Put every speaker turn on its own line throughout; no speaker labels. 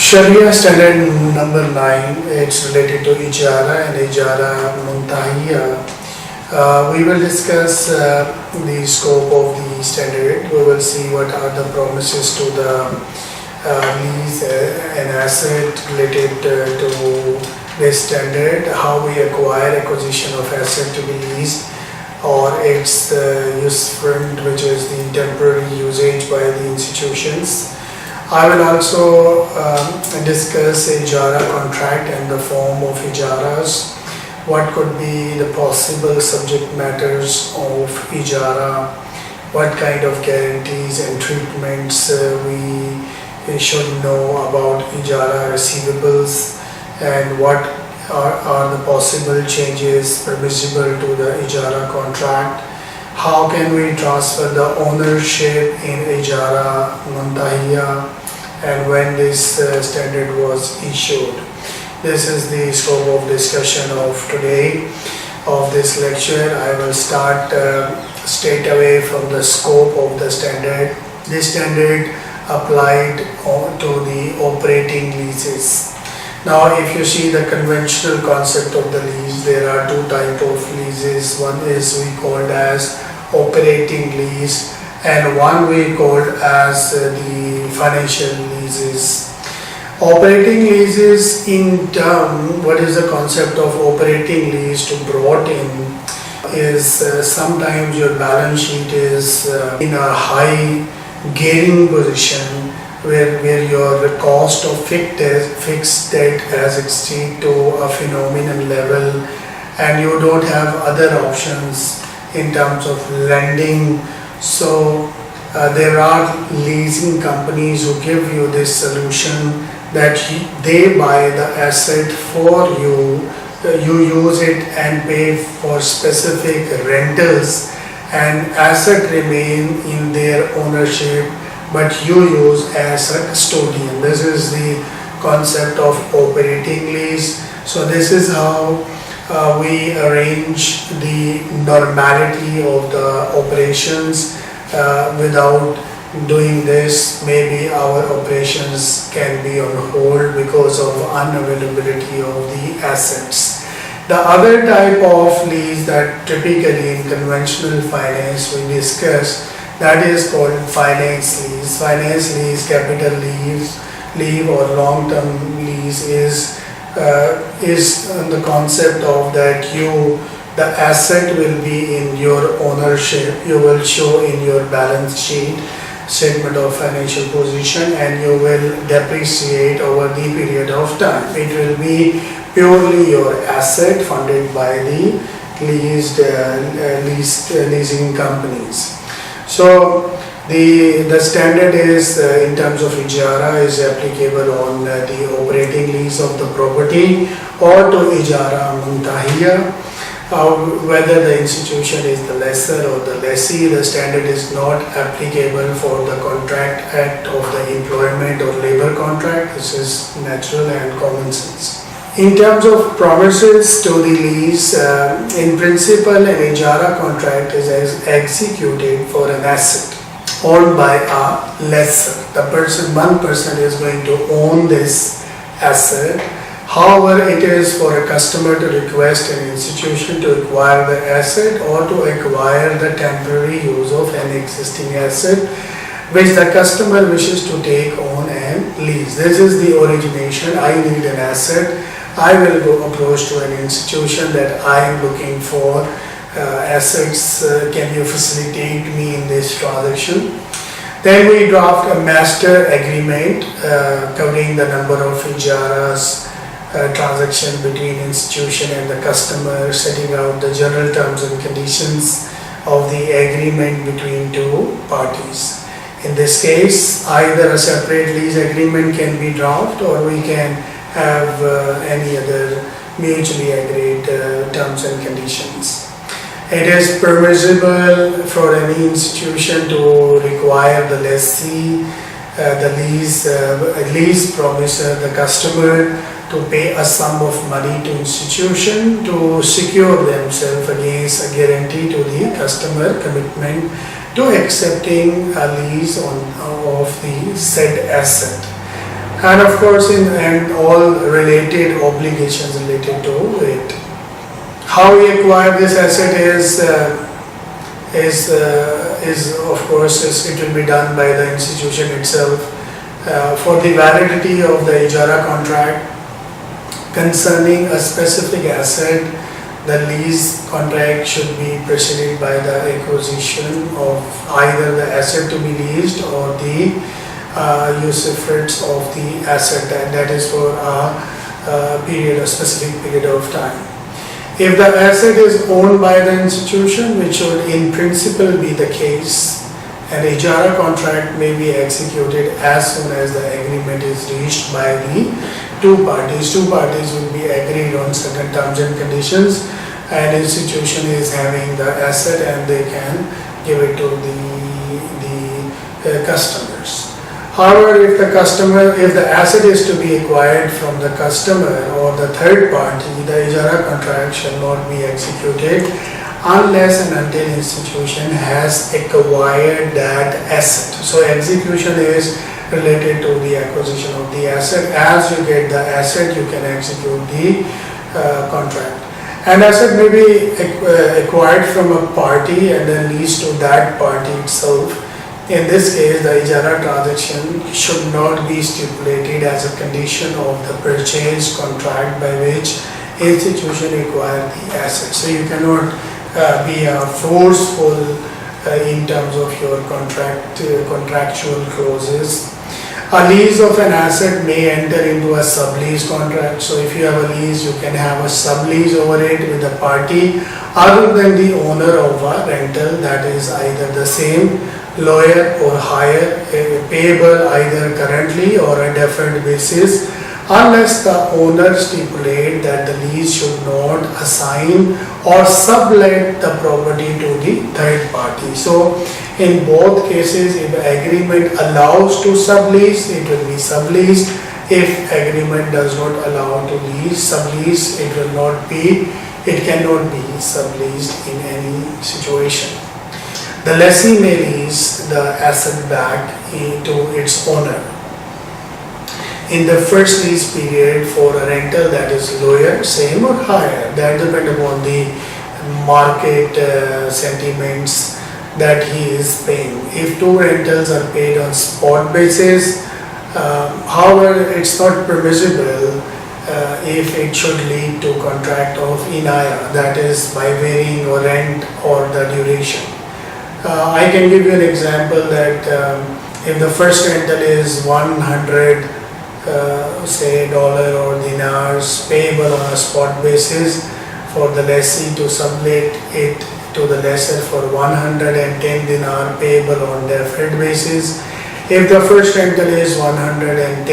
Sharia standard number 9, it's related to Ijara and Ijara Muntahiya. We will discuss the scope of the standard. We will see what are the promises to the lease and asset related to this standard, how we acquisition of asset to be leased, or its use front, which is the temporary usage by the institutions. I will also discuss Ijara contract and the form of Ijaras. What could be the possible subject matters of Ijara? What kind of guarantees and treatments we should know about Ijara receivables, and what are the possible changes permissible to the Ijara contract? How can we transfer the ownership in Ijara Muntahiya, and when this standard was issued. This is the scope of discussion of today of this lecture. I will start straight away from the scope of the standard. This standard applied to the operating leases. Now, if you see the conventional concept of the lease, there are two types of leases. One is we called as operating lease, and one we called as the financial leases. Operating leases, in term, what is the concept of operating lease to brought in is sometimes your balance sheet is in a high gearing position where your cost of fixed debt has exceeded to a phenomenal level, and you don't have other options in terms of lending. So there are leasing companies who give you this solution that they buy the asset for you, you use it and pay for specific rentals, and asset remain in their ownership, but you use as a custodian. This is the concept of operating lease. So this is how we arrange the normality of the operations. Without doing this, maybe our operations can be on hold because of unavailability of the assets. The other type of lease that typically in conventional finance we discuss, that is called finance lease. Finance lease, capital lease or long-term lease is the concept of that the asset will be in your ownership. You will show in your balance sheet statement of financial position, and you will depreciate over the period of time. It will be purely your asset funded by the leasing companies. So the standard is in terms of Ijara is applicable on the operating lease of the property or to Ijara Muntahiya. Whether the institution is the lessor or the lessee, the standard is not applicable for the contract act of the employment or labor contract. This is natural and common sense. In terms of promises to the lease, in principle an Ijara contract is executed for an asset owned by a lessor. One person is going to own this asset. However, it is for a customer to request an institution to acquire the asset or to acquire the temporary use of an existing asset which the customer wishes to take on and lease. This is the origination. I need an asset. I will go approach to an institution that I am looking for assets. Can you facilitate me in this transaction? Then we draft a master agreement covering the number of Ijaras, transaction between institution and the customer, setting out the general terms and conditions of the agreement between two parties. In this case, either a separate lease agreement can be drafted, or we can have any other mutually agreed terms and conditions. It is permissible for any institution to require the lessee, the lease promiser, the customer to pay a sum of money to institution to secure themselves against a guarantee to the customer commitment to accepting a lease of the said asset. and of course and all related obligations related to it. How we acquire this asset is of course it will be done by the institution itself. For the validity of the ijara contract concerning a specific asset, the lease contract should be preceded by the acquisition of either the asset to be leased or the usufructs of the asset, and that is for a specific period of time. If the asset is owned by the institution, which would in principle be the case, an ijara contract may be executed as soon as the agreement is reached by the two parties. Two parties will be agreed on certain terms and conditions. An institution is having the asset and they can give it to the customers. However, if the asset is to be acquired from the customer or the third party, the ijara contract shall not be executed unless and until institution has acquired that asset. So execution is related to the acquisition of the asset. As you get the asset, you can execute the contract. An asset may be acquired from a party and then leased to that party itself. In this case, the ijara transaction should not be stipulated as a condition of the purchase contract by which institution acquired the asset. So you cannot be forceful in terms of your contractual clauses. A lease of an asset may enter into a sublease contract. So if you have a lease, you can have a sublease over it with a party other than the owner of a rental, that is either the same, lower or higher, payable either currently or a deferred basis, unless the owner stipulate that the lease should not assign or sublet the property to the third party. So in both cases, if the agreement allows to sublease, it will be subleased. If agreement does not allow to sublease, it cannot be subleased in any situation. The lessee may lease the asset back to its owner in the first lease period for a rental that is lower, same or higher. That depends upon the market sentiments that he is paying. If two rentals are paid on spot basis, however, it's not permissible if it should lead to contract of inaya, that is by varying or rent or the duration. I can give you an example that if the first rental is 100 say dollar or dinars payable on a spot basis, for the lessee to sublet it to the lessor for 110 dinar payable on deferred basis. If the first rental is 110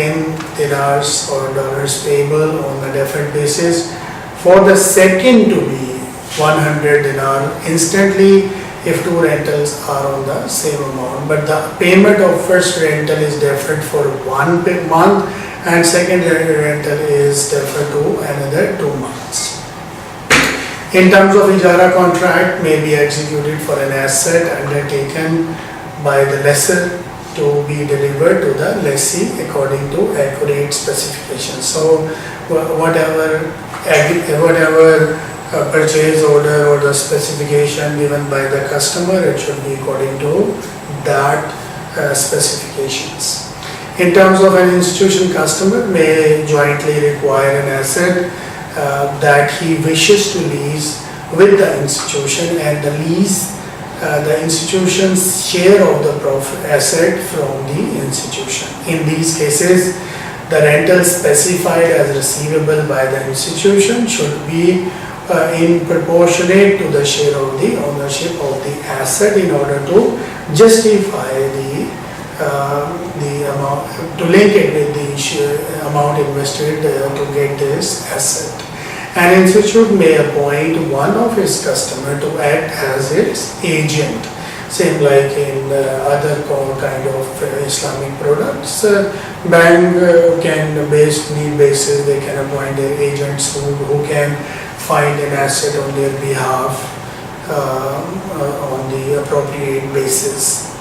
dinars or dollars payable on a deferred basis, for the second to be 100 dinar instantly if two rentals are on the same amount, but the payment of first rental is deferred for 1 month and second rental is deferred to another 2 months. In terms of ijara contract may be executed for an asset undertaken by the lessor to be delivered to the lessee according to accurate specifications. So whatever purchase order or the specification given by the customer, it should be according to that specifications. In terms of an institution, customer may jointly require an asset that he wishes to lease with the institution, and the institution's share of the asset from the institution. In these cases, the rental specified as receivable by the institution should be in proportionate to the share of the ownership of the asset in order to justify the amount, to link it with the amount invested to get this asset. An institute may appoint one of its customer to act as its agent. Same like in other kind of Islamic products. Bank can need basis, they can appoint their agents who can find an asset on their behalf on the appropriate basis.